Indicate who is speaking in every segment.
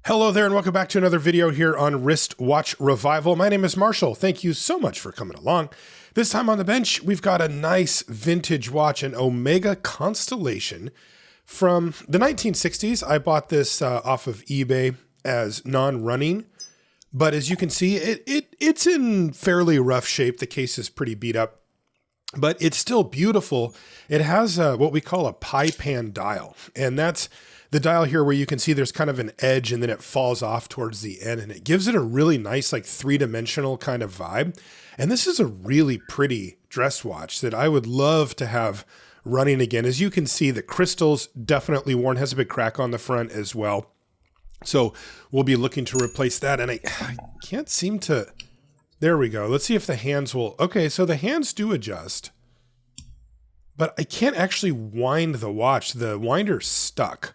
Speaker 1: Hello there and welcome back to another video here on Wrist Watch Revival. My name is Marshall. Thank you so much for coming along. This time on the bench, we've got a nice vintage watch, an Omega Constellation from the 1960s. I bought this off of eBay as non-running, but as you can see, it's in fairly rough shape. The case is pretty beat up, but it's still beautiful. It has what we call a pie pan dial, and that's the dial here where you can see there's kind of an edge and then it falls off towards the end, and it gives it a really nice, like three-dimensional kind of vibe. And this is a really pretty dress watch that I would love to have running again. As you can see, the crystal's definitely worn, has a big crack on the front as well. So we'll be looking to replace that. And I can't seem to, there we go. Let's see if the hands will, okay, so the hands do adjust, but I can't actually wind the watch. The winder's stuck.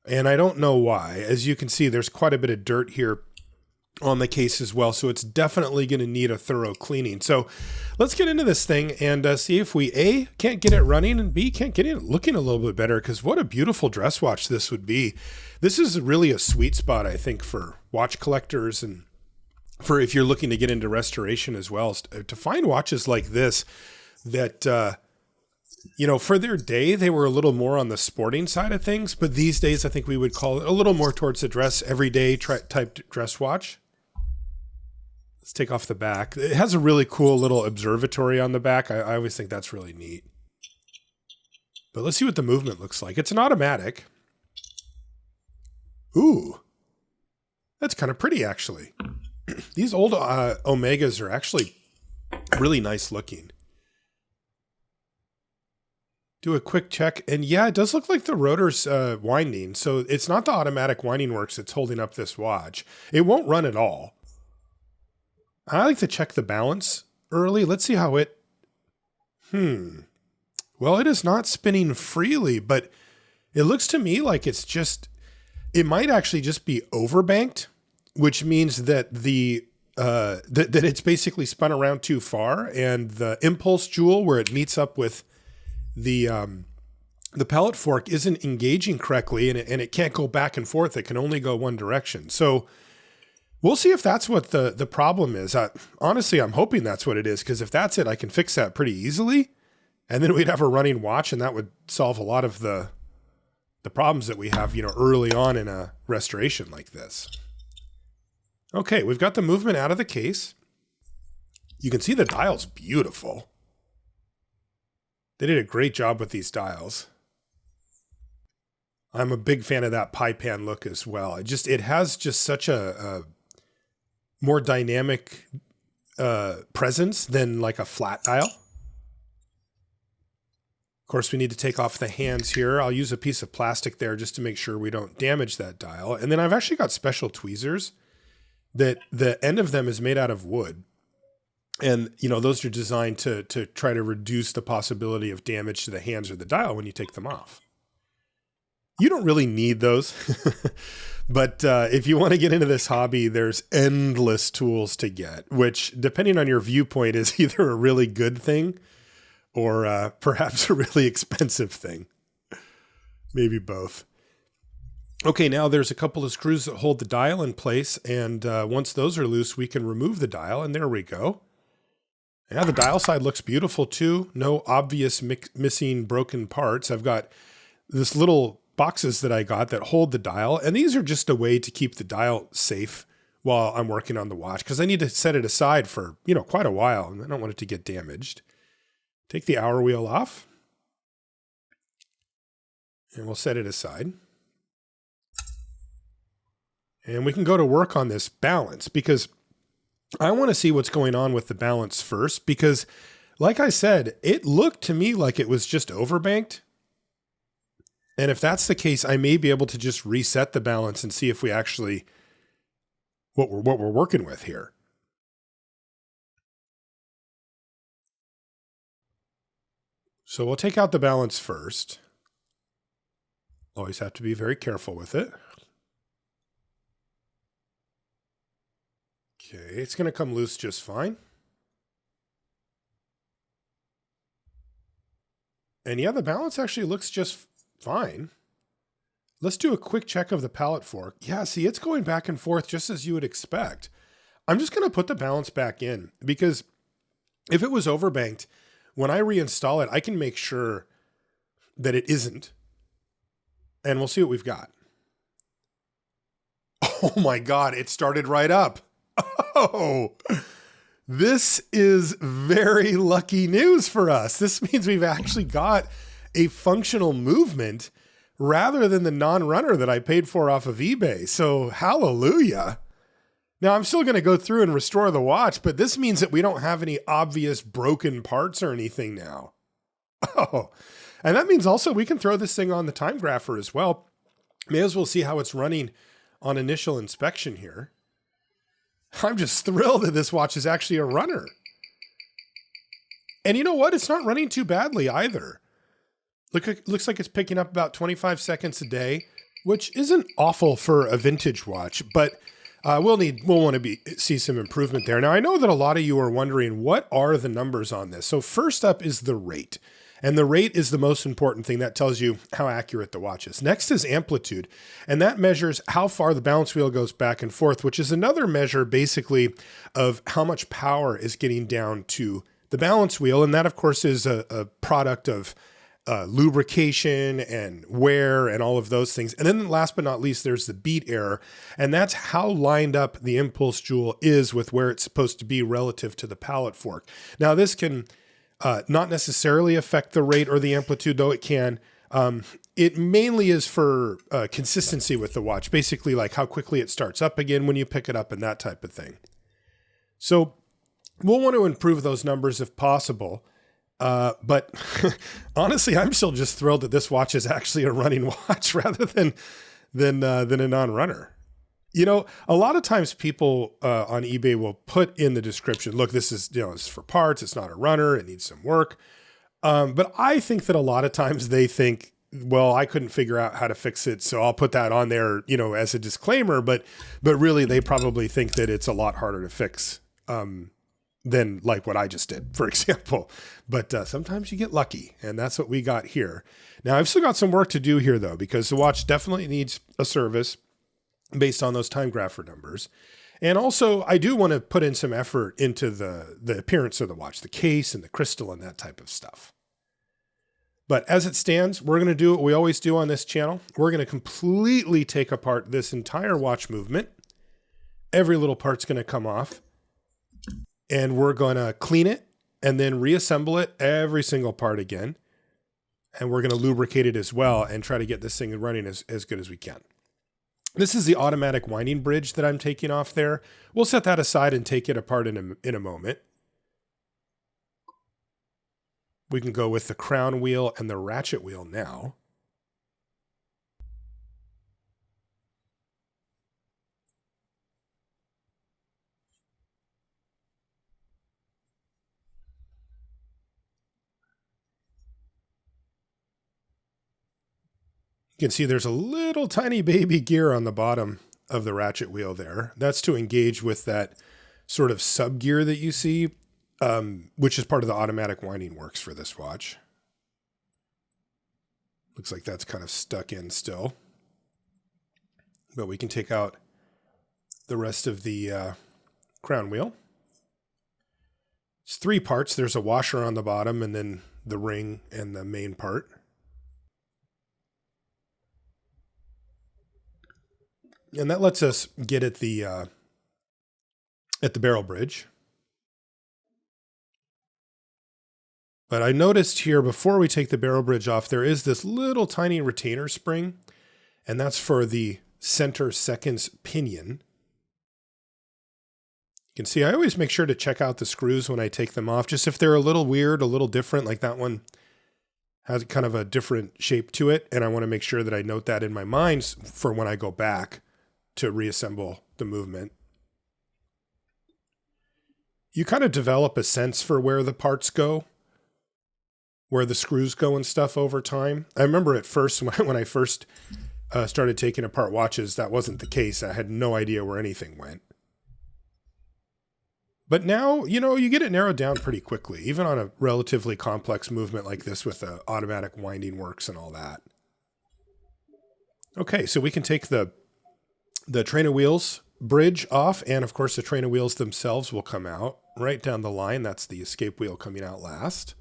Speaker 1: And I don't know why. As you can see, there's quite a bit of dirt here on the case as well. So it's definitely going to need a thorough cleaning. So let's get into this thing and see if we A, can't get it running, and B, can't get it looking a little bit better, because what a beautiful dress watch this would be. This is really a sweet spot, I think, for watch collectors and for if you're looking to get into restoration as well, to find watches like this that, you know, for their day, they were a little more on the sporting side of things, but these days I think we would call it a little more towards the dress, everyday type dress watch. Let's take off the back. It has a really cool little observatory on the back. I always think that's really neat. But let's see what the movement looks like. It's an automatic. Ooh, that's kind of pretty, actually. These old Omegas are actually really nice looking. Do a quick check, and yeah, it does look like the rotor's winding. So it's not the automatic winding works that's holding up this watch. It won't run at all. I like to check the balance early. Let's see how it... Well, it is not spinning freely, but it looks to me like it's just... It might actually just be overbanked, which means that the... that it's basically spun around too far, and the impulse jewel where it meets up with the pellet fork isn't engaging correctly, and it can't go back and forth. It can only go one direction. So we'll see if that's what the problem is. Honestly, I'm hoping that's what it is, because if that's it, I can fix that pretty easily, and then we'd have a running watch, and that would solve a lot of the problems that we have, you know, early on in a restoration like this. Okay, we've got the movement out of the case. You can see the dial's beautiful. They did a great job with these dials. I'm a big fan of that pie pan look as well. It has just such a more dynamic presence than like a flat dial. Of course, we need to take off the hands here. I'll use a piece of plastic there just to make sure we don't damage that dial. And then I've actually got special tweezers that the end of them is made out of wood. And, you know, those are designed to try to reduce the possibility of damage to the hands or the dial when you take them off. You don't really need those, but if you want to get into this hobby, there's endless tools to get, which, depending on your viewpoint, is either a really good thing or perhaps a really expensive thing. Maybe both. Okay, now there's a couple of screws that hold the dial in place, and once those are loose, we can remove the dial, and there we go. Yeah, the dial side looks beautiful too. No obvious missing broken parts. I've got this little boxes that I got that hold the dial, and these are just a way to keep the dial safe while I'm working on the watch, because I need to set it aside for, you know, quite a while, and I don't want it to get damaged. Take the hour wheel off, and we'll set it aside. And we can go to work on this balance, because I want to see what's going on with the balance first, because like I said, it looked to me like it was just overbanked. And if that's the case, I may be able to just reset the balance and see if we actually, what we're working with here. So we'll take out the balance first. Always have to be very careful with it. Okay, it's going to come loose just fine. And yeah, the balance actually looks just fine. Let's do a quick check of the pallet fork. Yeah, see, it's going back and forth just as you would expect. I'm just going to put the balance back in because if it was overbanked, when I reinstall it, I can make sure that it isn't. And we'll see what we've got. Oh my God, it started right up. Oh, this is very lucky news for us. This means we've actually got a functional movement rather than the non-runner that I paid for off of eBay. So hallelujah. Now I'm still going to go through and restore the watch, but this means that we don't have any obvious broken parts or anything now. Oh, and that means also we can throw this thing on the time grapher as well. May as well see how it's running on initial inspection here. I'm just thrilled that this watch is actually a runner. And you know what? It's not running too badly either. Looks like it's picking up about 25 seconds a day, which isn't awful for a vintage watch, but we'll want to see some improvement there. Now, I know that a lot of you are wondering, what are the numbers on this? So first up is the rate. And the rate is the most important thing. That tells you how accurate the watch is. Next is amplitude, and that measures how far the balance wheel goes back and forth, which is another measure basically of how much power is getting down to the balance wheel. And that, of course, is a product of lubrication and wear and all of those things. And then last but not least, there's the beat error, and that's how lined up the impulse jewel is with where it's supposed to be relative to the pallet fork. Now, this can not necessarily affect the rate or the amplitude, though it can. It mainly is for consistency with the watch, basically like how quickly it starts up again when you pick it up and that type of thing. So we'll want to improve those numbers if possible. But honestly, I'm still just thrilled that this watch is actually a running watch rather than a non-runner. You know, a lot of times people on eBay will put in the description, look, this is, it's for parts. It's not a runner. It needs some work. But I think that a lot of times they think, well, I couldn't figure out how to fix it, so I'll put that on there, as a disclaimer. But really, they probably think that it's a lot harder to fix than like what I just did, for example. But sometimes you get lucky, and that's what we got here. Now, I've still got some work to do here, though, because the watch definitely needs a service based on those time grapher numbers. And also, I do want to put in some effort into the appearance of the watch, the case and the crystal and that type of stuff. But as it stands, we're going to do what we always do on this channel. We're going to completely take apart this entire watch movement. Every little part's going to come off. And we're going to clean it and then reassemble it, every single part again. And we're going to lubricate it as well and try to get this thing running as good as we can. This is the automatic winding bridge that I'm taking off there. We'll set that aside and take it apart in a moment. We can go with the crown wheel and the ratchet wheel now. You can see there's a little tiny baby gear on the bottom of the ratchet wheel there. That's to engage with that sort of sub gear that you see, which is part of the automatic winding works for this watch. Looks like that's kind of stuck in still. But we can take out the rest of the crown wheel. It's 3 parts. There's a washer on the bottom and then the ring and the main part. And that lets us get at the barrel bridge. But I noticed here, before we take the barrel bridge off, there is this little tiny retainer spring, and that's for the center seconds pinion. You can see I always make sure to check out the screws when I take them off, just if they're a little weird, a little different, like that one has kind of a different shape to it, and I want to make sure that I note that in my mind for when I go back to reassemble the movement. You kind of develop a sense for where the parts go, where the screws go and stuff over time. I remember at first, when I first started taking apart watches, that wasn't the case. I had no idea where anything went. But now, you get it narrowed down pretty quickly, even on a relatively complex movement like this with the automatic winding works and all that. Okay, so we can take the train of wheels bridge off, and of course the train of wheels themselves will come out right down the line. That's the escape wheel coming out last.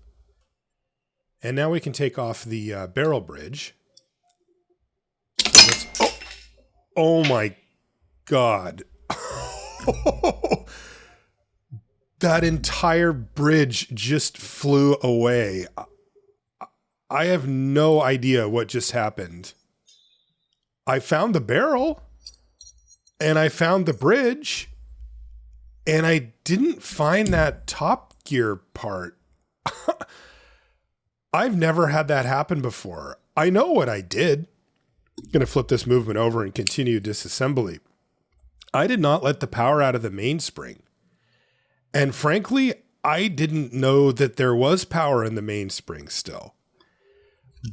Speaker 1: And now we can take off the barrel bridge. Oh my God. That entire bridge just flew away. I have no idea what just happened. I found the barrel and I found the bridge and I didn't find that top gear part. I've never had that happen before. I know what I did. I'm going to flip this movement over and continue disassembly. I did not let the power out of the mainspring. And frankly, I didn't know that there was power in the mainspring still.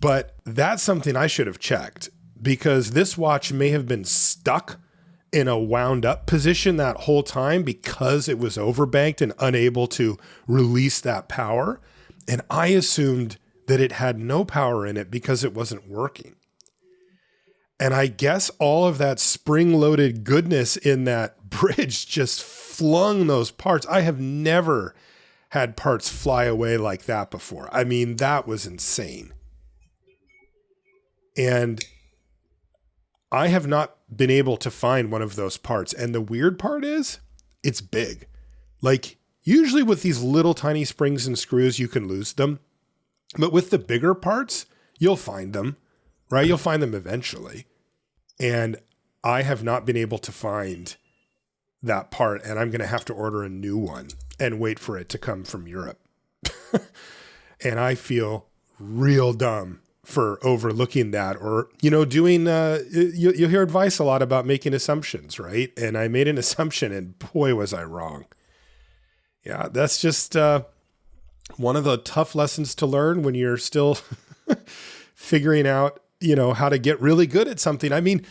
Speaker 1: But that's something I should have checked, because this watch may have been stuck in a wound up position that whole time because it was overbanked and unable to release that power. And I assumed that it had no power in it because it wasn't working. And I guess all of that spring-loaded goodness in that bridge just flung those parts. I have never had parts fly away like that before. I mean, that was insane. And I have not been able to find one of those parts. And the weird part is, it's big. Like, usually with these little tiny springs and screws, you can lose them. But with the bigger parts, you'll find them, right? You'll find them eventually. And I have not been able to find that part, and I'm going to have to order a new one and wait for it to come from Europe. And I feel real dumb for overlooking that, or, you know, doing, you'll hear advice a lot about making assumptions, right? And I made an assumption and boy, was I wrong. Yeah, that's just one of the tough lessons to learn when you're still figuring out, you know, how to get really good at something. I mean,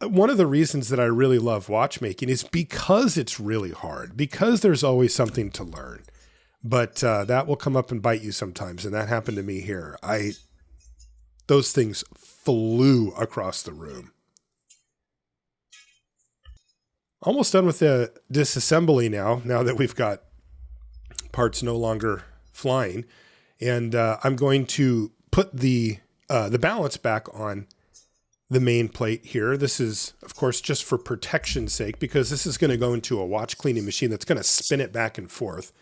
Speaker 1: one of the reasons that I really love watchmaking is because it's really hard, because there's always something to learn. But that will come up and bite you sometimes, and that happened to me here. Those things flew across the room. Almost done with the disassembly now that we've got parts no longer flying. And I'm going to put the balance back on the main plate here. This is, of course, just for protection's sake, because this is going to go into a watch cleaning machine that's going to spin it back and forth.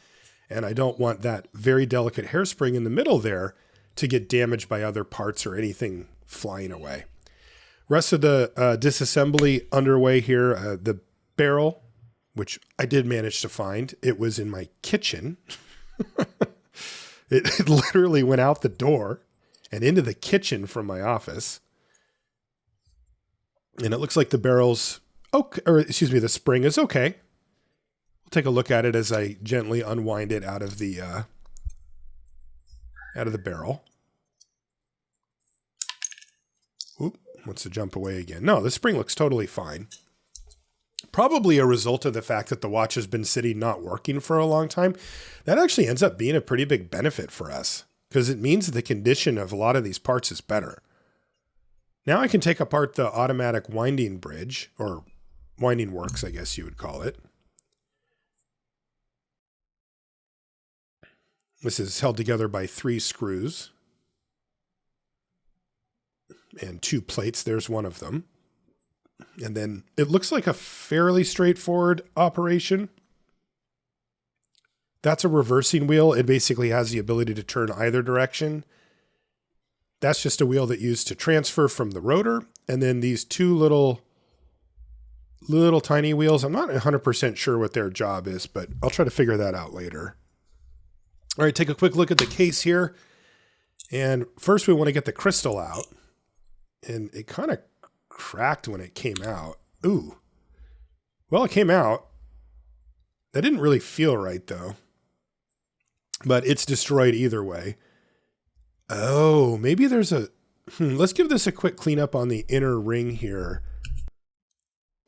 Speaker 1: And I don't want that very delicate hairspring in the middle there to get damaged by other parts or anything flying away. Rest of the disassembly underway here. The barrel, which I did manage to find. It was in my kitchen. It literally went out the door and into the kitchen from my office. And it looks like the barrel's okay, or excuse me, the spring is okay. We'll take a look at it as I gently unwind it out of the barrel. Oop, wants to jump away again. No, the spring looks totally fine. Probably a result of the fact that the watch has been sitting not working for a long time. That actually ends up being a pretty big benefit for us, because it means that the condition of a lot of these parts is better. Now I can take apart the automatic winding bridge, or winding works, I guess you would call it. This is held together by 3 screws and 2 plates. There's one of them. And then it looks like a fairly straightforward operation. That's a reversing wheel. It basically has the ability to turn either direction. That's just a wheel that used to transfer from the rotor. And then these 2 little tiny wheels, I'm not 100% sure what their job is, but I'll try to figure that out later. All right, take a quick look at the case here. And first we want to get the crystal out. And it kind of cracked when it came out. Ooh. Well, it came out. That didn't really feel right, though. But it's destroyed either way. Oh, maybe there's a... let's give this a quick cleanup on the inner ring here.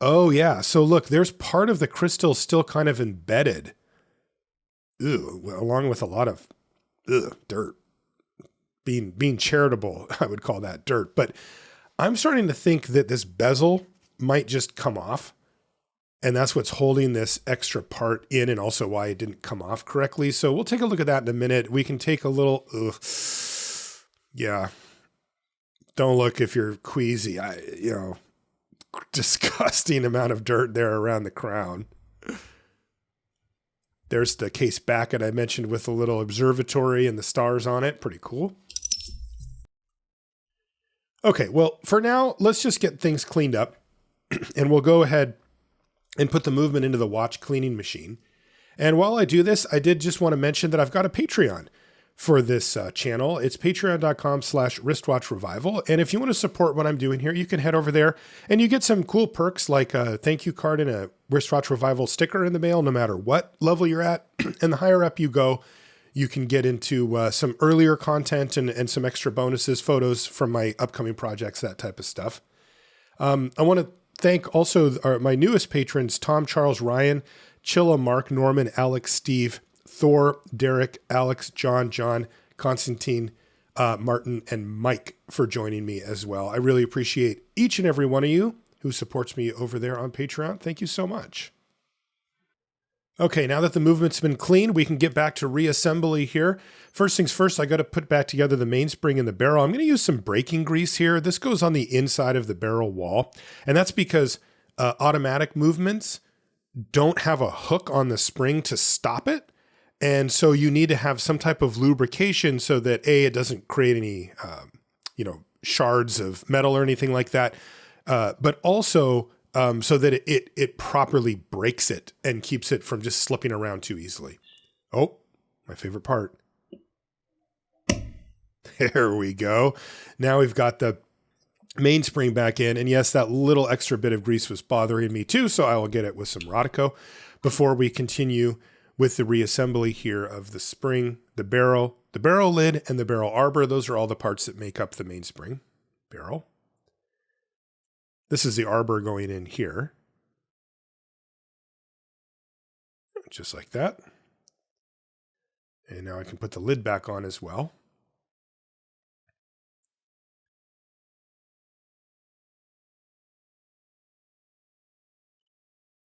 Speaker 1: Oh, yeah. So look, there's part of the crystal still kind of embedded. Ew, along with a lot of dirt. Being charitable, I would call that dirt. But I'm starting to think that this bezel might just come off. And that's what's holding this extra part in, and also why it didn't come off correctly. So we'll take a look at that in a minute. We can take a little, yeah. Don't look if you're queasy. Disgusting amount of dirt there around the crown. There's the case Backet I mentioned with the little observatory and the stars on it. Pretty cool. Okay, well, for now, let's just get things cleaned up. And we'll go ahead and put the movement into the watch cleaning machine. And while I do this, I did just want to mention that I've got a Patreon for this channel. It's patreon.com/wristwatchrevival. And if you want to support what I'm doing here, you can head over there and you get some cool perks like a thank you card and a Wristwatch Revival sticker in the mail, no matter what level you're at. And the higher up you go, you can get into some earlier content and some extra bonuses, photos from my upcoming projects, that type of stuff. I want to thank also my newest patrons, Tom, Charles, Ryan, Chilla, Mark, Norman, Alex, Steve, Thor, Derek, Alex, John, Constantine, Martin, and Mike for joining me as well. I really appreciate each and every one of you who supports me over there on Patreon. Thank you so much. Okay, now that the movement's been cleaned, we can get back to reassembly here. First things first, I got to put back together the mainspring and the barrel. I'm going to use some braking grease here. This goes on the inside of the barrel wall, and that's because automatic movements don't have a hook on the spring to stop it. And so you need to have some type of lubrication so that it doesn't create any, shards of metal or anything like that. But also so that it properly brakes it and keeps it from just slipping around too easily. Oh, my favorite part. There we go. Now we've got the mainspring back in. And yes, that little extra bit of grease was bothering me too. So I will get it with some Rodico before we continue with the reassembly here of the spring, the barrel lid, and the barrel arbor. Those are all the parts that make up the mainspring barrel. This is the arbor going in here. Just like that. And now I can put the lid back on as well.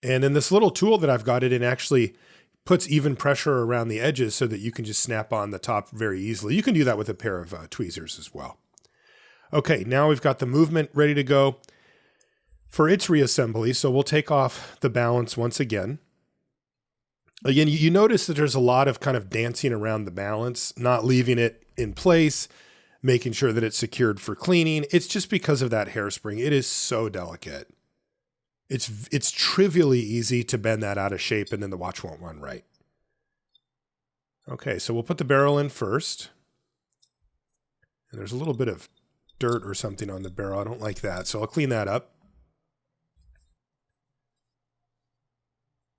Speaker 1: And then this little tool that I've got it in actually puts even pressure around the edges so that you can just snap on the top very easily. You can do that with a pair of tweezers as well. Okay, now we've got the movement ready to go for its reassembly. So we'll take off the balance once again. Again, you notice that there's a lot of kind of dancing around the balance, not leaving it in place, making sure that it's secured for cleaning. It's just because of that hairspring. It is so delicate. It's trivially easy to bend that out of shape and then the watch won't run right. Okay, so we'll put the barrel in first. And there's a little bit of dirt or something on the barrel. I don't like that, so I'll clean that up.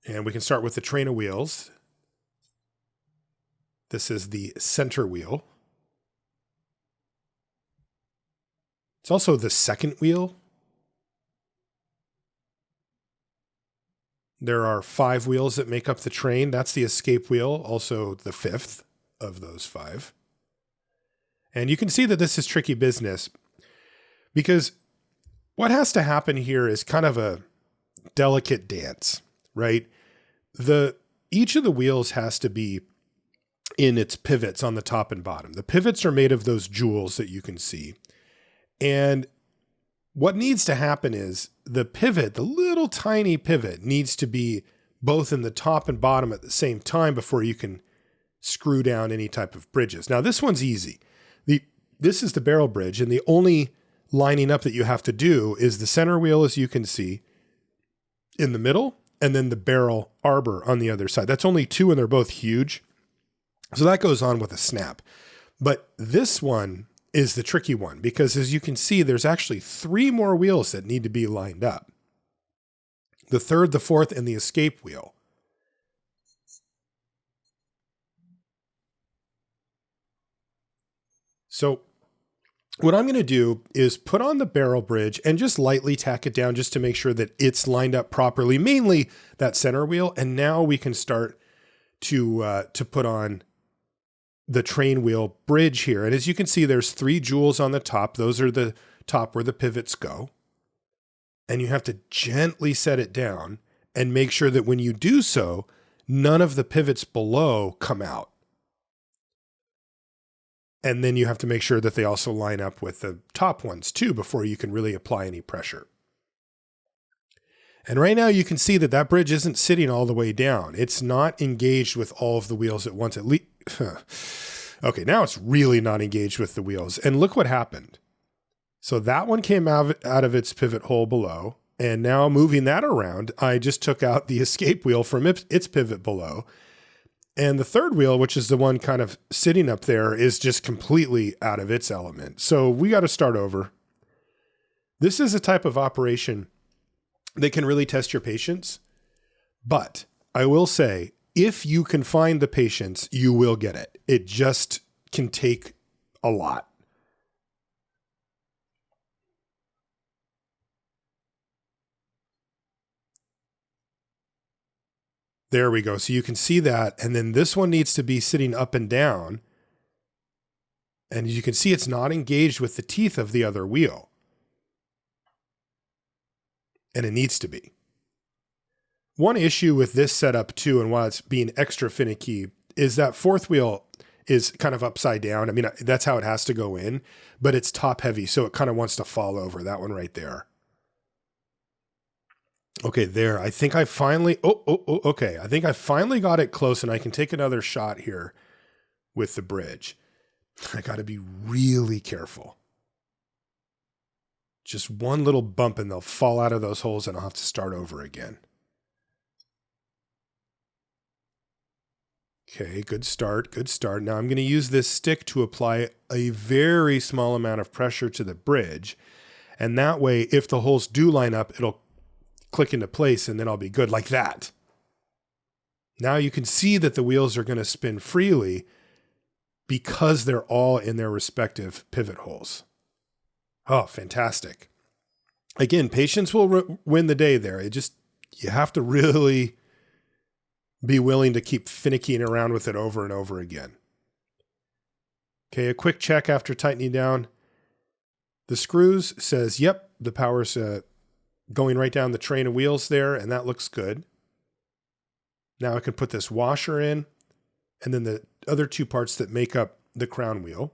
Speaker 1: And we can start with the train of wheels. This is the center wheel. It's also the second wheel. There are 5 wheels that make up the train. That's the escape wheel, also the 5th of those 5. And you can see that this is tricky business because what has to happen here is kind of a delicate dance, right? Each of the wheels has to be in its pivots on the top and bottom. The pivots are made of those jewels that you can see. And what needs to happen is the pivot, the little tiny pivot, needs to be both in the top and bottom at the same time before you can screw down any type of bridges. Now, this one's easy. This is the barrel bridge, and the only lining up that you have to do is the center wheel, as you can see, in the middle, and then the barrel arbor on the other side. That's only 2, and they're both huge. So that goes on with a snap. But this one is the tricky one because, as you can see, there's actually 3 more wheels that need to be lined up. The 3rd, the 4th, and the escape wheel. So what I'm going to do is put on the barrel bridge and just lightly tack it down just to make sure that it's lined up properly, mainly that center wheel. And now we can start to put on the train wheel bridge here. And as you can see, there's 3 jewels on the top. Those are the top where the pivots go. And you have to gently set it down and make sure that when you do so, none of the pivots below come out. And then you have to make sure that they also line up with the top ones too before you can really apply any pressure. And right now you can see that that bridge isn't sitting all the way down. It's not engaged with all of the wheels at once. Okay, now it's really not engaged with the wheels. And look what happened. So that one came out of its pivot hole below. And now moving that around, I just took out the escape wheel from its pivot below. And the third wheel, which is the one kind of sitting up there, is just completely out of its element. So we got to start over. This is a type of operation that can really test your patience. But I will say, if you can find the patience, you will get it. It just can take a lot. There we go. So you can see that. And then this one needs to be sitting up and down. And you can see it's not engaged with the teeth of the other wheel. And it needs to be. One issue with this setup too, and why it's being extra finicky, is that fourth wheel is kind of upside down. I mean, that's how it has to go in, but it's top heavy. So it kind of wants to fall over, that one right there. Okay, there. I think I finally, okay. I think I finally got it close and I can take another shot here with the bridge. I got to be really careful. Just one little bump and they'll fall out of those holes and I'll have to start over again. Okay, good start, good start. Now I'm going to use this stick to apply a very small amount of pressure to the bridge. And that way, if the holes do line up, it'll click into place and then I'll be good, like that. Now you can see that the wheels are going to spin freely because they're all in their respective pivot holes. Oh, fantastic. Again, patience will win the day there. You have to really be willing to keep finicking around with it over and over again. Okay, a quick check after tightening down. The screws says, yep, the power's going right down the train of wheels there, and that looks good. Now I can put this washer in, and then the other two parts that make up the crown wheel.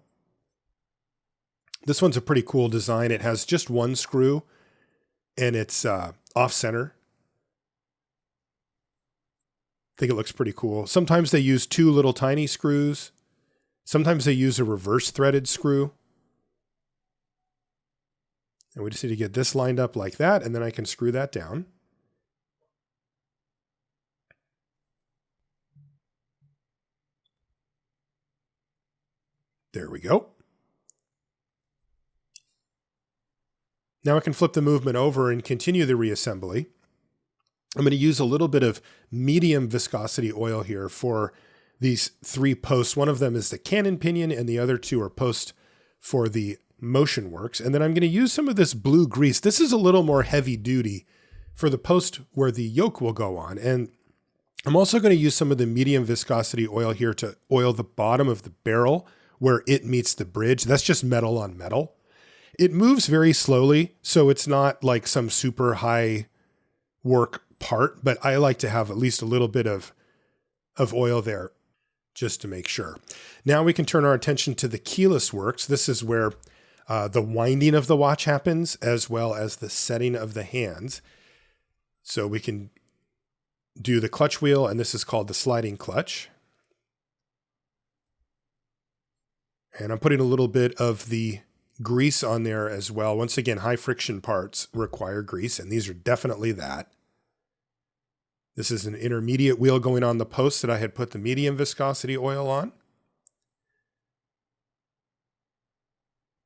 Speaker 1: This one's a pretty cool design. It has just one screw, and it's off center. I think it looks pretty cool. Sometimes they use two little tiny screws. Sometimes they use a reverse threaded screw. And we just need to get this lined up like that, and then I can screw that down. There we go. Now I can flip the movement over and continue the reassembly. I'm going to use a little bit of medium viscosity oil here for these three posts. One of them is the cannon pinion, and the other two are posts for the motion works. And then I'm going to use some of this blue grease. This is a little more heavy duty for the post where the yoke will go on. And I'm also going to use some of the medium viscosity oil here to oil the bottom of the barrel where it meets the bridge. That's just metal on metal. It moves very slowly, so it's not like some super high work part, but I like to have at least a little bit of oil there just to make sure. Now we can turn our attention to the keyless works. This is where the winding of the watch happens, as well as the setting of the hands. So we can do the clutch wheel, and this is called the sliding clutch. And I'm putting a little bit of the grease on there as well. Once again, high friction parts require grease, and these are definitely that. This is an intermediate wheel going on the post that I had put the medium viscosity oil on.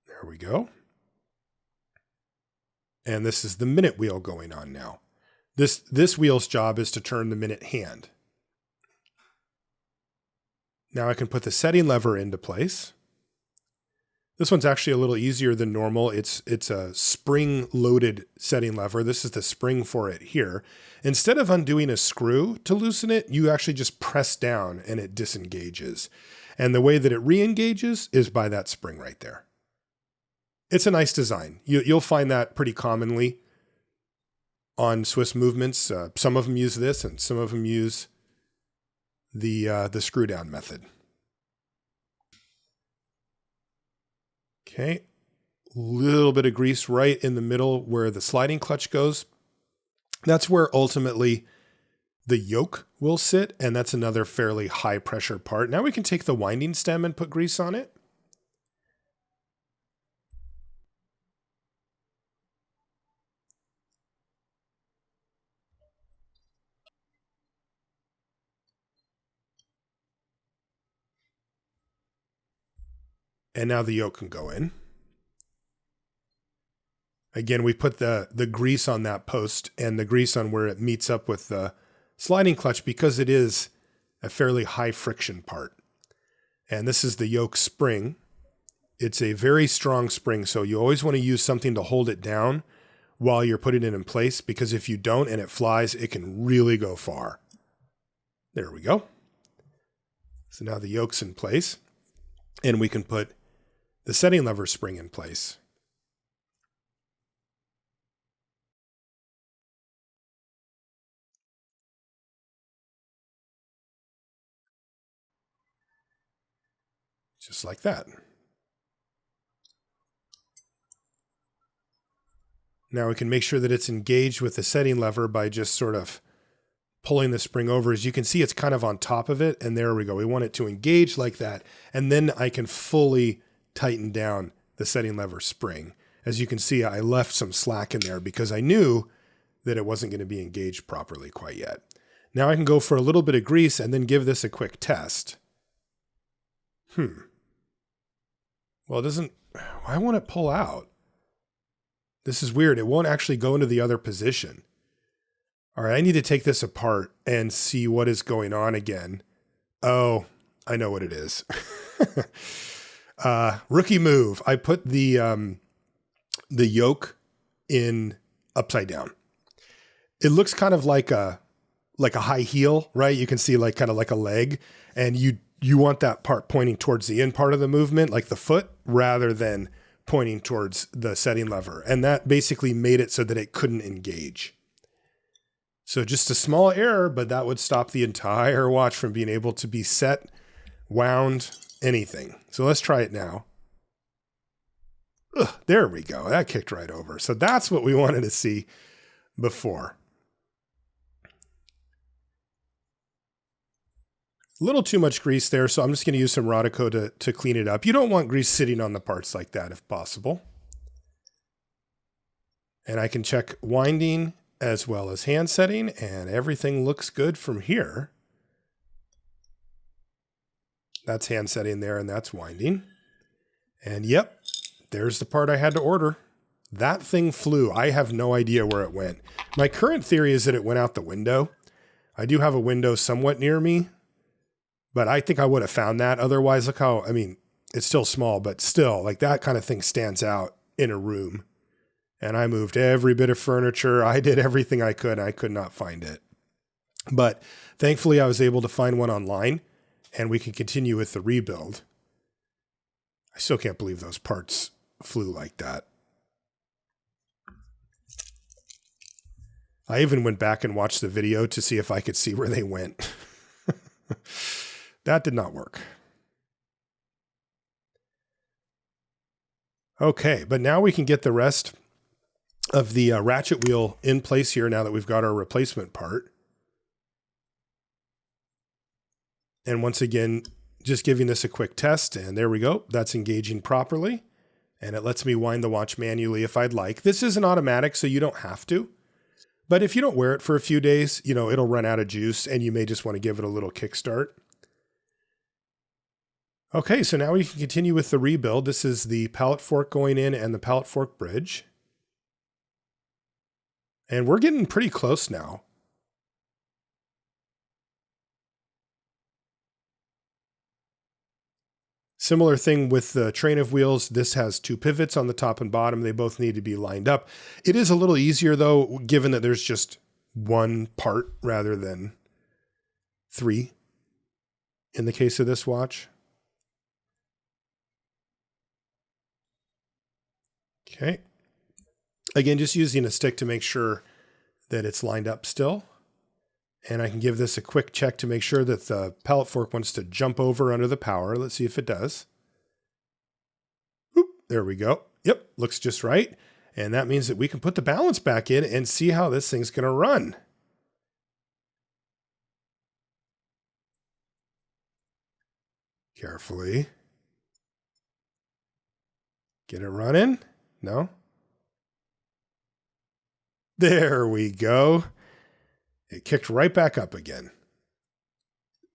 Speaker 1: There we go. And this is the minute wheel going on now. This wheel's job is to turn the minute hand. Now I can put the setting lever into place. This one's actually a little easier than normal. It's a spring-loaded setting lever. This is the spring for it here. Instead of undoing a screw to loosen it, you actually just press down and it disengages. And the way that it re-engages is by that spring right there. It's a nice design. You'll find that pretty commonly on Swiss movements. Some of them use this, and some of them use the screw down method. Okay, little bit of grease right in the middle where the sliding clutch goes. That's where ultimately the yoke will sit, and that's another fairly high pressure part. Now we can take the winding stem and put grease on it. And now the yoke can go in. Again, we put the grease on that post and the grease on where it meets up with the sliding clutch because it is a fairly high friction part. And this is the Yoke Spring. It's a very strong spring, so you always want to use something to hold it down while you're putting it in place, because if you don't and it flies, it can really go far. There we go. So now the yoke's in place, and we can put the setting lever spring in place. Just like that. Now we can make sure that it's engaged with the setting lever by just sort of pulling the spring over. As you can see, it's kind of on top of it, and there we go. We want it to engage like that, and then I can fully tighten down the setting lever spring. As you can see, I left some slack in there because I knew that it wasn't going to be engaged properly quite yet. Now I can go for a little bit of grease and then give this a quick test. Well, it doesn't, why won't it pull out? This is weird. It won't actually go into the other position. All right, I need to take this apart and see what is going on again. Oh, I know what it is. Rookie move. I put the yoke in upside down. It looks kind of like a high heel, right? You can see like kind of like a leg, and you want that part pointing towards the in part of the movement, like the foot, rather than pointing towards the setting lever. And that basically made it so that it couldn't engage. So just a small error, but that would stop the entire watch from being able to be set, wound, anything. So let's try it now. Ugh, there we go. That kicked right over. So that's what we wanted to see before. A little too much grease there, so I'm just going to use some Rodico to clean it up. You don't want grease sitting on the parts like that if possible. And I can check winding as well as hand setting, and everything looks good from here. That's hand setting there, and that's winding. And yep, there's the part I had to order. That thing flew. I have no idea where it went. My current theory is that it went out the window. I do have a window somewhat near me, but I think I would have found that. Otherwise, look how, I mean, it's still small, but still, like that kind of thing stands out in a room. And I moved every bit of furniture. I did everything I could, and I could not find it. But thankfully, I was able to find one online, and we can continue with the rebuild. I still can't believe those parts flew like that. I even went back and watched the video to see if I could see where they went. That did not work. Okay, but now we can get the rest of the ratchet wheel in place here now that we've got our replacement part. And once again, just giving this a quick test, and there we go. That's engaging properly, and it lets me wind the watch manually if I'd like. This isn't automatic, so you don't have to. But if you don't wear it for a few days, you know, it'll run out of juice, and you may just want to give it a little kickstart. Okay, so now we can continue with the rebuild. This is the pallet fork going in and the pallet fork bridge. And we're getting pretty close now. Similar thing with the train of wheels. This has two pivots on the top and bottom. They both need to be lined up. It is a little easier though, given that there's just one part rather than three in the case of this watch. Okay. Again, just using a stick to make sure that it's lined up still. And I can give this a quick check to make sure that the pallet fork wants to jump over under the power. Let's see if it does. Oop, there we go. Yep, looks just right. And that means that we can put the balance back in and see how this thing's going to run. Carefully. Get it running. No? There we go. It kicked right back up again.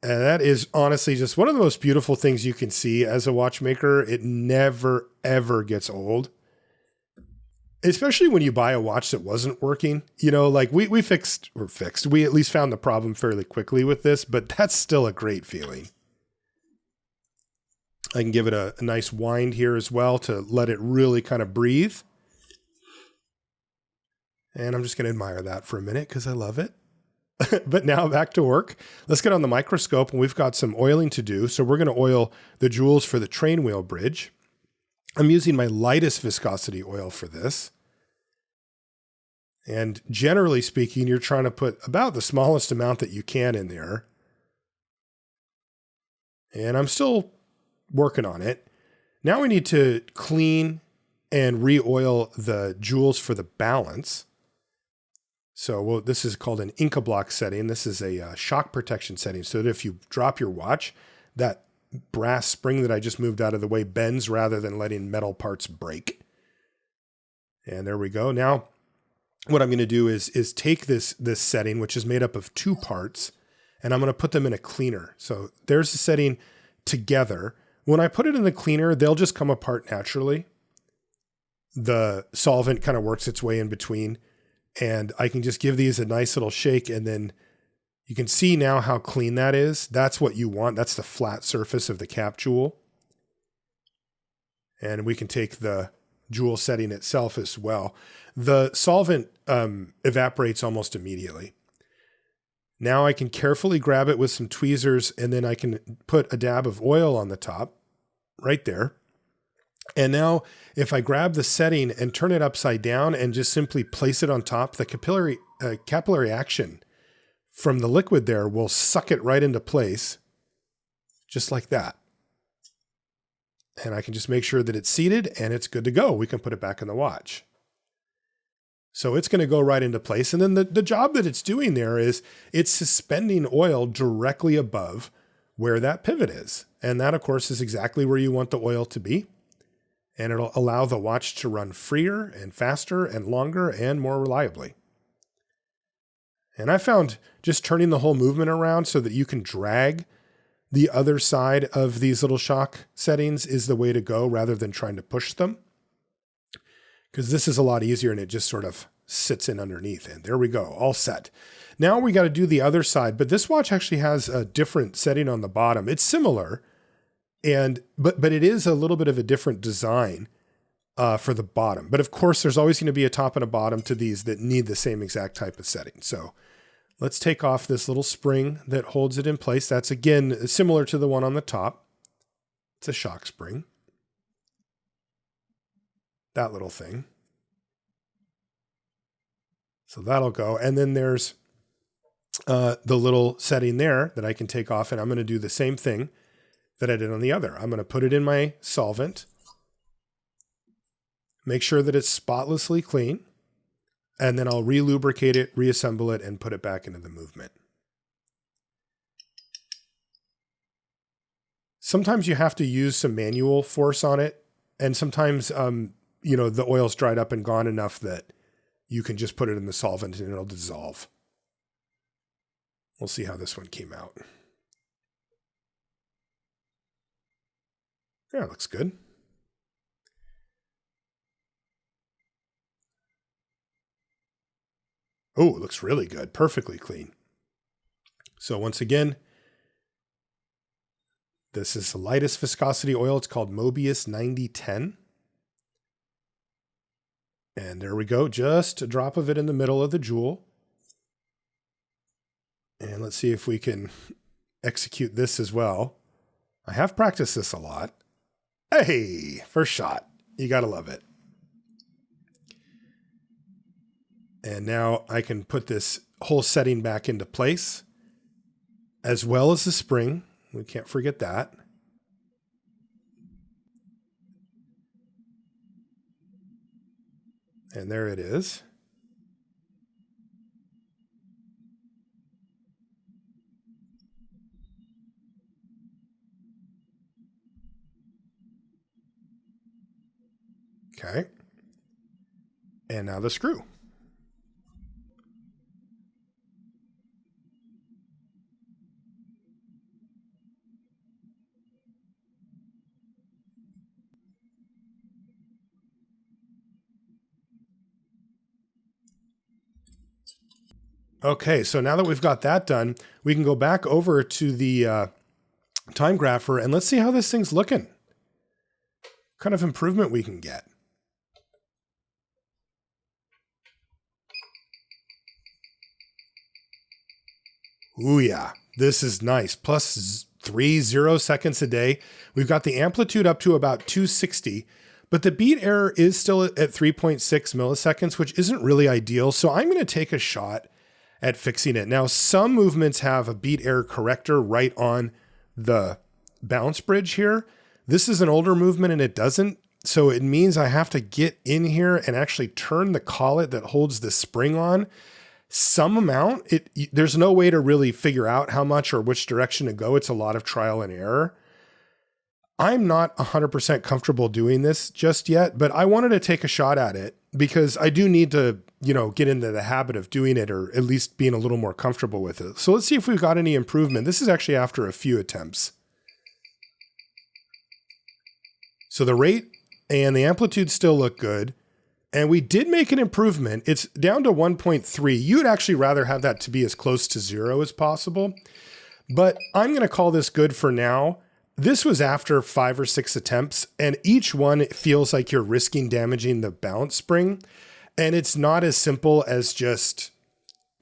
Speaker 1: And that is honestly just one of the most beautiful things you can see as a watchmaker. It never, ever gets old. Especially when you buy a watch that wasn't working. You know, like we at least found the problem fairly quickly with this, but that's still a great feeling. I can give it a nice wind here as well to let it really kind of breathe. And I'm just going to admire that for a minute because I love it. But now back to work. Let's get on the microscope, and we've got some oiling to do. So we're going to oil the jewels for the train wheel bridge. I'm using my lightest viscosity oil for this. And generally speaking, you're trying to put about the smallest amount that you can in there. And I'm still working on it. Now we need to clean and re-oil the jewels for the balance. So this is called an Inca block setting. This is a shock protection setting so that if you drop your watch, that brass spring that I just moved out of the way bends rather than letting metal parts break. And there we go. Now, what I'm going to do is take this setting, which is made up of two parts, and I'm going to put them in a cleaner. So there's the setting together. When I put it in the cleaner, they'll just come apart naturally. The solvent kind of works its way in between. And I can just give these a nice little shake, and then you can see now how clean that is. That's what you want. That's the flat surface of the cap jewel. And we can take the jewel setting itself as well. The solvent evaporates almost immediately. Now I can carefully grab it with some tweezers, and then I can put a dab of oil on the top right there. And now if I grab the setting and turn it upside down and just simply place it on top, the capillary action from the liquid there will suck it right into place, just like that. And I can just make sure that it's seated and it's good to go. We can put it back in the watch. So it's going to go right into place. And then the job that it's doing there is it's suspending oil directly above where that pivot is. And that, of course, is exactly where you want the oil to be. And it'll allow the watch to run freer and faster and longer and more reliably. And I found just turning the whole movement around so that you can drag the other side of these little shock settings is the way to go rather than trying to push them. Because this is a lot easier and it just sort of sits in underneath. And there we go, all set. Now we got to do the other side, but this watch actually has a different setting on the bottom. It's similar. But it is a little bit of a different design for the bottom. But of course, there's always going to be a top and a bottom to these that need the same exact type of setting. So let's take off this little spring that holds it in place. That's, again, similar to the one on the top. It's a shock spring. That little thing. So that'll go. And then there's the little setting there that I can take off, and I'm going to do the same thing that I did on the other. I'm going to put it in my solvent, make sure that it's spotlessly clean, and then I'll re-lubricate it, reassemble it, and put it back into the movement. Sometimes you have to use some manual force on it, and sometimes, the oil's dried up and gone enough that you can just put it in the solvent and it'll dissolve. We'll see how this one came out. Yeah, it looks good. Oh, it looks really good. Perfectly clean. So once again, this is the lightest viscosity oil. It's called Mobius 9010. And there we go. Just a drop of it in the middle of the jewel. And let's see if we can execute this as well. I have practiced this a lot. Hey, first shot. You got to love it. And now I can put this whole setting back into place, as well as the spring. We can't forget that. And there it is. Okay. And now the screw. Okay, so now that we've got that done, we can go back over to the time grapher and let's see how this thing's looking. What kind of improvement we can get. Ooh yeah, this is nice. Plus 30 seconds a day. We've got the amplitude up to about 260, but the beat error is still at 3.6 milliseconds, which isn't really ideal. So I'm going to take a shot at fixing it. Now, some movements have a beat error corrector right on the bounce bridge here. This is an older movement and it doesn't. So it means I have to get in here and actually turn the collet that holds the spring on some amount. There's no way to really figure out how much or which direction to go. It's a lot of trial and error. I'm not 100% comfortable doing this just yet, but I wanted to take a shot at it because I do need to, get into the habit of doing it, or at least being a little more comfortable with it. So let's see if we've got any improvement. This is actually after a few attempts. So the rate and the amplitude still look good. And we did make an improvement. It's down to 1.3. You would actually rather have that to be as close to 0 as possible. But I'm going to call this good for now. This was after 5 or 6 attempts, and each one it feels like you're risking damaging the bounce spring. And it's not as simple as just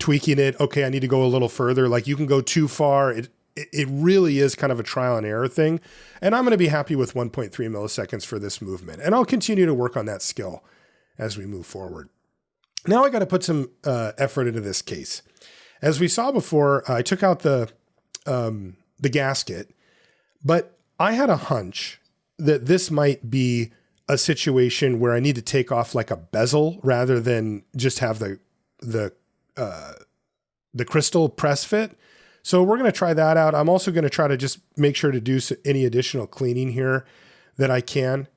Speaker 1: tweaking it. Okay, I need to go a little further. Like you can go too far. It really is kind of a trial and error thing. And I'm going to be happy with 1.3 milliseconds for this movement. And I'll continue to work on that skill as we move forward. Now I got to put some effort into this case. As we saw before, I took out the gasket, but I had a hunch that this might be a situation where I need to take off like a bezel rather than just have the crystal press fit. So we're going to try that out. I'm also going to try to just make sure to do any additional cleaning here that I can.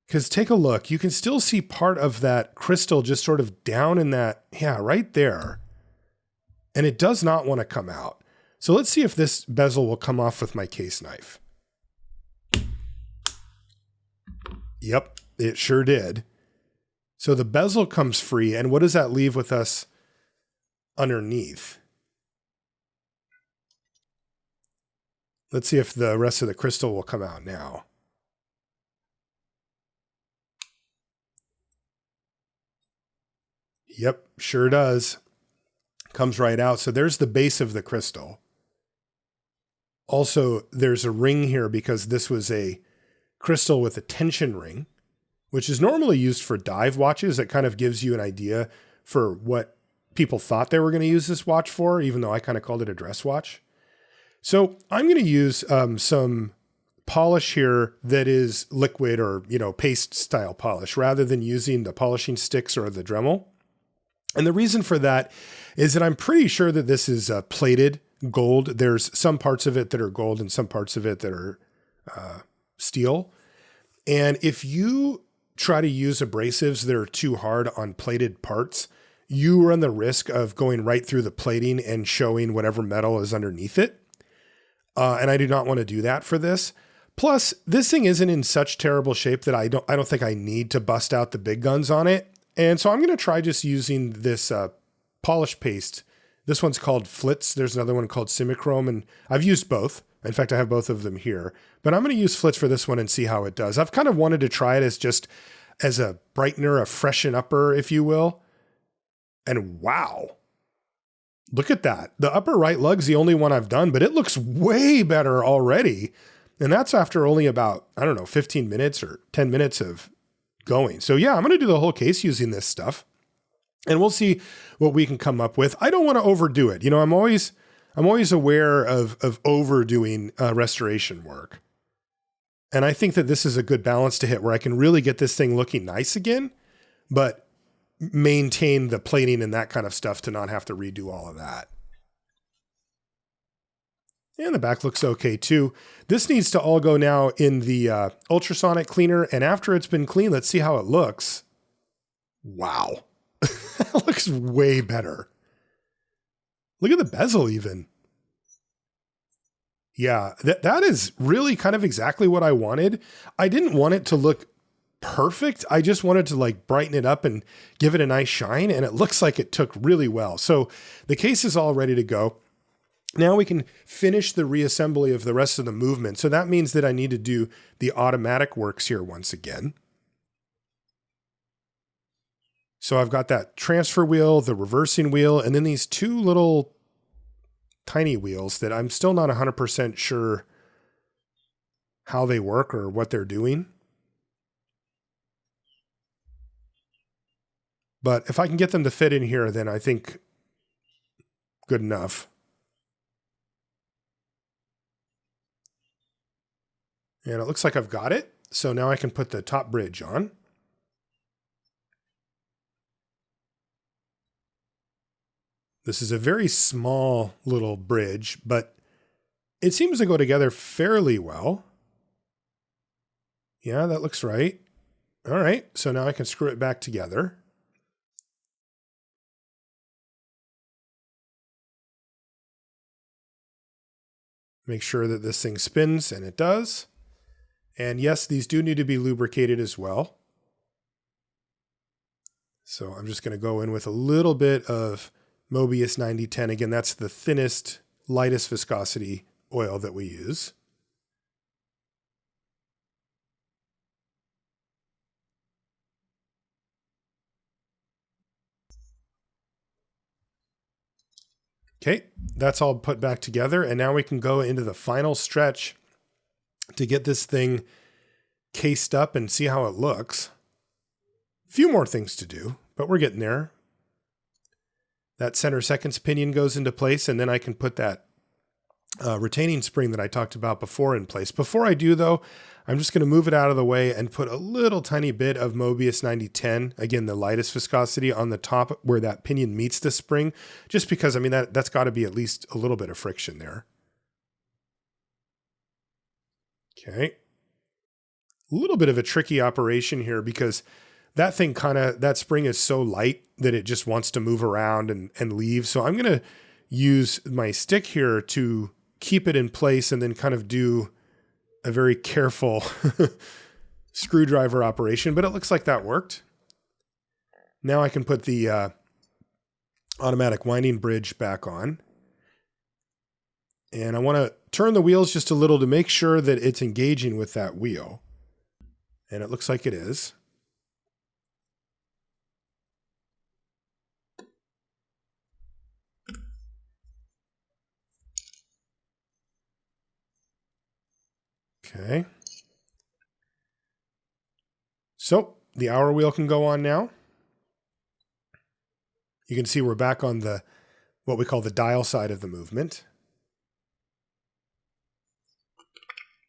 Speaker 1: Because take a look, you can still see part of that crystal just sort of down in that, right there. And it does not want to come out. So let's see if this bezel will come off with my case knife. Yep, it sure did. So the bezel comes free, and what does that leave with us underneath? Let's see if the rest of the crystal will come out now. Yep, sure does. Comes right out. So there's the base of the crystal. Also, there's a ring here because this was a crystal with a tension ring, which is normally used for dive watches. It kind of gives you an idea for what people thought they were going to use this watch for, even though I kind of called it a dress watch. So I'm going to use some polish here that is liquid or, paste style polish rather than using the polishing sticks or the Dremel. And the reason for that is that I'm pretty sure that this is plated gold. There's some parts of it that are gold and some parts of it that are steel. And if you try to use abrasives that are too hard on plated parts, you run the risk of going right through the plating and showing whatever metal is underneath it. And I do not want to do that for this. Plus, this thing isn't in such terrible shape that I don't think I need to bust out the big guns on it. And so I'm going to try just using this polish paste. This one's called Flitz. There's another one called Simichrome, and I've used both. In fact, I have both of them here. But I'm going to use Flitz for this one and see how it does. I've kind of wanted to try it as a brightener, a freshen upper, if you will. And wow, look at that. The upper right lug's the only one I've done, but it looks way better already. And that's after only about, 15 minutes or 10 minutes of going. So yeah, I'm going to do the whole case using this stuff. And we'll see what we can come up with. I don't want to overdo it. You know, I'm always aware of overdoing restoration work. And I think that this is a good balance to hit where I can really get this thing looking nice again, but maintain the plating and that kind of stuff to not have to redo all of that. And the back looks okay too. This needs to all go now in the ultrasonic cleaner. And after it's been cleaned, let's see how it looks. Wow. That looks way better. Look at the bezel even. Yeah, that is really kind of exactly what I wanted. I didn't want it to look perfect. I just wanted to like brighten it up and give it a nice shine. And it looks like it took really well. So the case is all ready to go. Now we can finish the reassembly of the rest of the movement. So that means that I need to do the automatic works here once again. So I've got that transfer wheel, the reversing wheel, and then these two little tiny wheels that I'm still not 100% sure how they work or what they're doing. But if I can get them to fit in here, then I think good enough. And it looks like I've got it. So now I can put the top bridge on. This is a very small little bridge, but it seems to go together fairly well. Yeah, that looks right. All right, so now I can screw it back together. Make sure that this thing spins, and it does. And yes, these do need to be lubricated as well. So I'm just going to go in with a little bit of Mobius 9010. Again, that's the thinnest, lightest viscosity oil that we use. Okay, that's all put back together. And now we can go into the final stretch to get this thing cased up and see how it looks. A few more things to do, but we're getting there. That center seconds pinion goes into place, and then I can put that retaining spring that I talked about before in place. Before I do, though, I'm just going to move it out of the way and put a little tiny bit of Mobius 9010, again, the lightest viscosity, on the top where that pinion meets the spring, just because, I mean, that's got to be at least a little bit of friction there. Okay. A little bit of a tricky operation here because that thing that spring is so light that it just wants to move around and leave. So I'm going to use my stick here to keep it in place and then kind of do a very careful screwdriver operation, but it looks like that worked. Now I can put the automatic winding bridge back on. And I want to turn the wheels just a little to make sure that it's engaging with that wheel. And it looks like it is. Okay. So the hour wheel can go on now. You can see we're back on the what we call the dial side of the movement.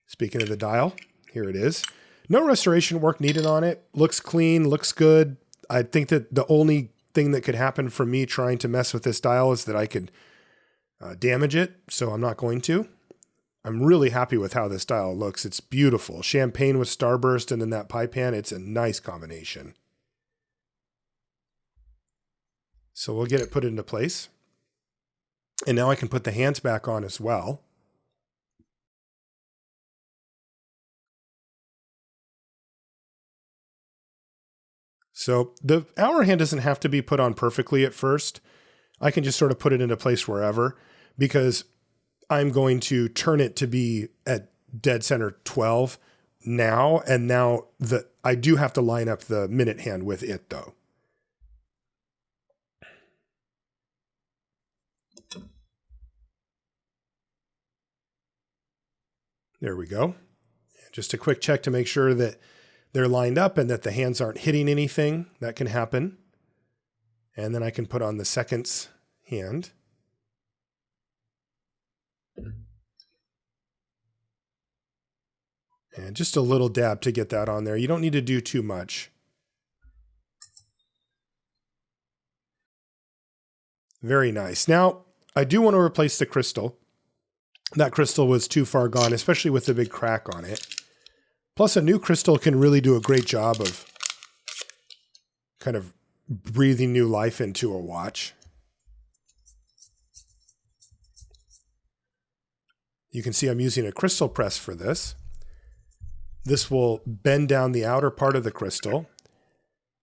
Speaker 1: Speaking of the dial, here it is. No restoration work needed on it. Looks clean, looks good. I think that the only thing that could happen from me trying to mess with this dial is that I could damage it, so I'm not going to. I'm really happy with how this dial looks. It's beautiful. Champagne with starburst and then that pie pan. It's a nice combination. So we'll get it put into place. And now I can put the hands back on as well. So the hour hand doesn't have to be put on perfectly at first. I can just sort of put it into place wherever because I'm going to turn it to be at dead center 12 now. And now I do have to line up the minute hand with it though. There we go. Just a quick check to make sure that they're lined up and that the hands aren't hitting anything. That can happen. And then I can put on the seconds hand. And just a little dab to get that on there. You don't need to do too much. Very nice. Now, I do want to replace the crystal. That crystal was too far gone, especially with the big crack on it. Plus, a new crystal can really do a great job of kind of breathing new life into a watch. You can see I'm using a crystal press for this. This will bend down the outer part of the crystal,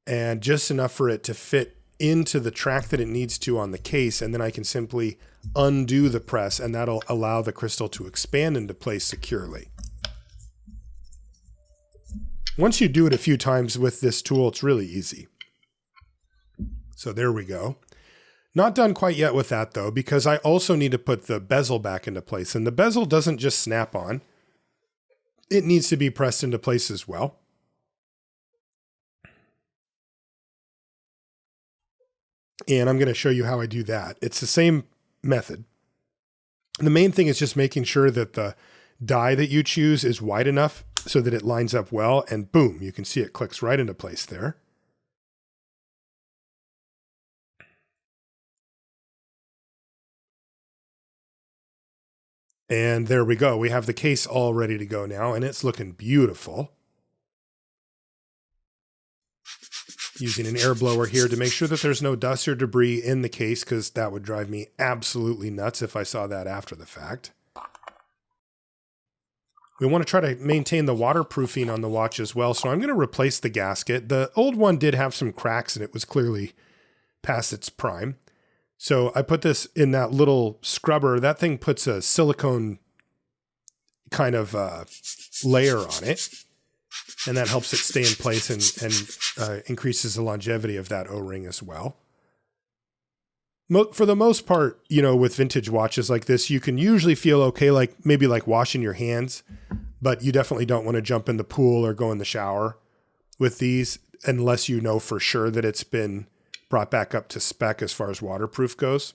Speaker 1: and just enough for it to fit into the track that it needs to on the case, and then I can simply undo the press, and that'll allow the crystal to expand into place securely. Once you do it a few times with this tool, it's really easy. So there we go. Not done quite yet with that though, because I also need to put the bezel back into place, and the bezel doesn't just snap on. It needs to be pressed into place as well. And I'm going to show you how I do that. It's the same method. The main thing is just making sure that the die that you choose is wide enough so that it lines up well, and boom, you can see it clicks right into place there. And there we go. We have the case all ready to go now, and it's looking beautiful. Using an air blower here to make sure that there's no dust or debris in the case, because that would drive me absolutely nuts if I saw that after the fact. We want to try to maintain the waterproofing on the watch as well, so I'm going to replace the gasket. The old one did have some cracks, and it was clearly past its prime. So I put this in that little scrubber. That thing puts a silicone kind of layer on it, and that helps it stay in place and increases the longevity of that O-ring as well. For the most part, you know, with vintage watches like this, you can usually feel okay, like maybe like washing your hands, but you definitely don't want to jump in the pool or go in the shower with these unless you know for sure that it's been brought back up to spec as far as waterproof goes.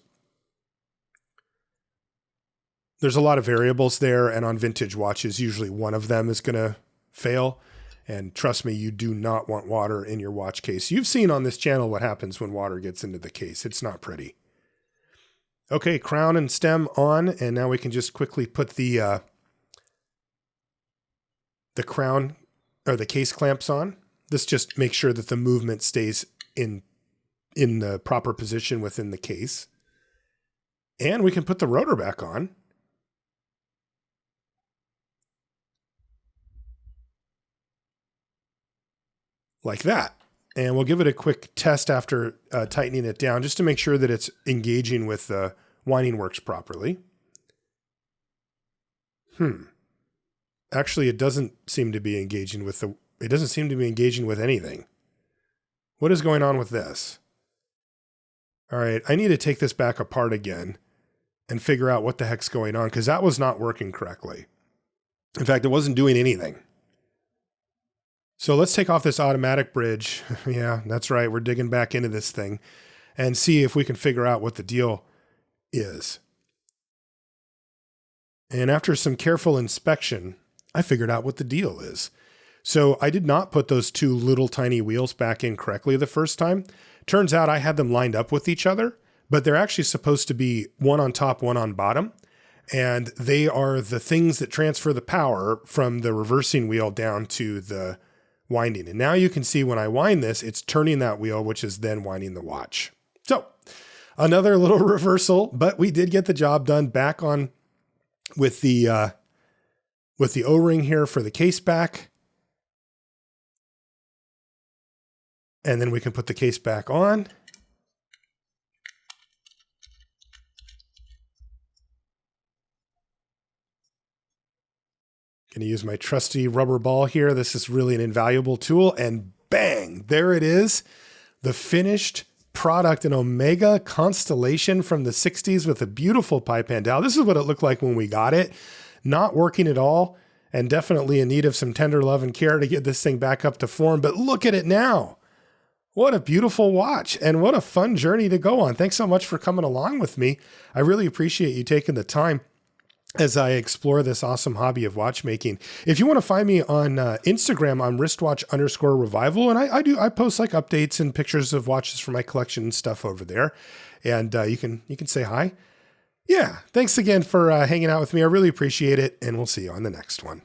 Speaker 1: There's a lot of variables there, and on vintage watches, usually one of them is going to fail. And trust me, you do not want water in your watch case. You've seen on this channel what happens when water gets into the case. It's not pretty. Okay, crown and stem on, and now we can just quickly put the crown or the case clamps on. This just makes sure that the movement stays in the proper position within the case. And we can put the rotor back on. Like that. And we'll give it a quick test after tightening it down, just to make sure that it's engaging with the winding works properly. Actually, it doesn't seem to be engaging with anything. What is going on with this? All right, I need to take this back apart again and figure out what the heck's going on, because that was not working correctly. In fact, it wasn't doing anything. So let's take off this automatic bridge. Yeah, that's right. We're digging back into this thing and see if we can figure out what the deal is. And after some careful inspection, I figured out what the deal is. So I did not put those two little tiny wheels back in correctly the first time. Turns out I had them lined up with each other, but they're actually supposed to be one on top, one on bottom. And they are the things that transfer the power from the reversing wheel down to the winding. And now you can see when I wind this, it's turning that wheel, which is then winding the watch. So another little reversal, but we did get the job done. Back on with the O-ring here for the case back. And then we can put the case back on. Going to use my trusty rubber ball here. This is really an invaluable tool, and bang, there it is. The finished product, an Omega Constellation from the 60s with a beautiful pipe hand dowel. This is what it looked like when we got it. Not working at all, and definitely in need of some tender love and care to get this thing back up to form, but look at it now. What a beautiful watch and what a fun journey to go on. Thanks so much for coming along with me. I really appreciate you taking the time as I explore this awesome hobby of watchmaking. If you want to find me on Instagram, I'm wristwatch_revival. And I post like updates and pictures of watches from my collection and stuff over there. And you can say hi. Yeah. Thanks again for hanging out with me. I really appreciate it. And we'll see you on the next one.